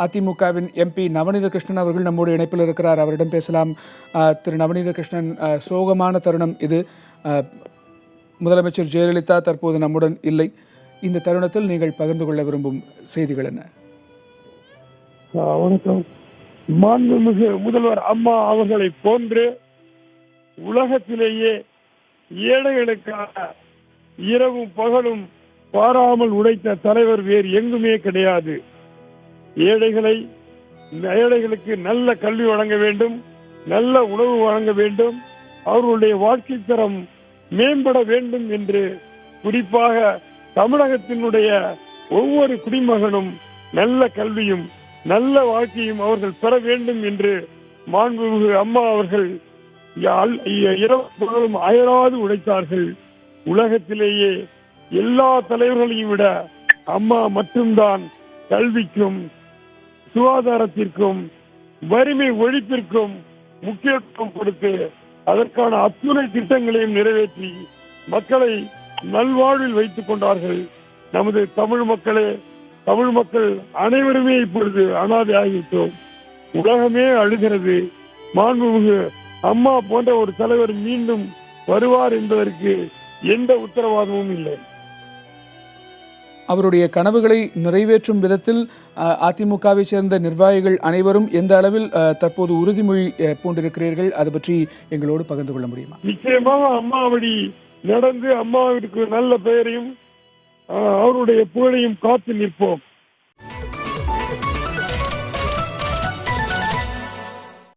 அதிமுகவின் எம்பி நவநீத கிருஷ்ணன் அவர்கள் நம்மோடு இணைப்பில் இருக்கிறார். அவரிடம் பேசலாம். திரு நவநீத கிருஷ்ணன், சோகமான தருணம் இது. முதலமைச்சர் ஜெயலலிதா தற்போது நம்முடன் இல்லை. இந்த தருணத்தில் நீங்கள் பகிர்ந்து கொள்ள விரும்பும் செய்திகள் என்ன? வணக்கம். மாண்புமிகு முதல்வர் அம்மா அவர்களை போன்று உலகத்திலேயே ஏழைகளுக்காக இரவும் பகலும் பாராமல் உழைத்த தலைவர் வேறு எங்குமே கிடையாது. ஏழைகளுக்கு நல்ல கல்வி வழங்க வேண்டும், நல்ல உணவு வழங்க வேண்டும், அவர்களுடைய வாழ்க்கை தரம் மேம்பட வேண்டும் என்று குறிப்பாக தமிழகத்தினுடைய ஒவ்வொரு குடிமகனும் நல்ல கல்வியும் நல்ல வாழ்க்கையும் அவர்கள் பெற வேண்டும் என்று மாண்புமிகு அம்மா அவர்கள் இரவும் அயராது உழைத்தார்கள். உலகத்திலேயே எல்லா தலைவர்களையும் விட அம்மா மட்டும்தான் கல்விக்கும் சுகாதாரத்திற்கும் வறுமை ஒழிப்பிற்கும் முக்கியத்துவம் கொடுத்து அதற்கான அத்துணை திட்டங்களையும் நிறைவேற்றி மக்களை நல்வாழ்வில் வைத்துக் கொண்டார்கள். நமது தமிழ் மக்கள் அனைவருமே இப்பொழுது அனாதை ஆகிவிட்டோம். உலகமே அழுகிறது. மாண்புமிகு அம்மா போன்ற ஒரு தலைவர் மீண்டும் வருவார் என்பதற்கு எந்த உத்தரவாதமும் இல்லை. அவருடைய கனவுகளை நிறைவேற்றும் விதத்தில் அதிமுகவை சேர்ந்த நிர்வாகிகள் அனைவரும் எந்த அளவில் தற்போது உறுதிமொழி பூண்டிருக்கிறீர்கள்? அது பற்றி எங்களோடு பகிர்ந்து கொள்ள முடியுமா? நிச்சயமாக அம்மா வழி நடந்து அம்மாவிற்கு நல்ல பெயரையும் அவருடைய புகழையும் காத்து நிற்போம்.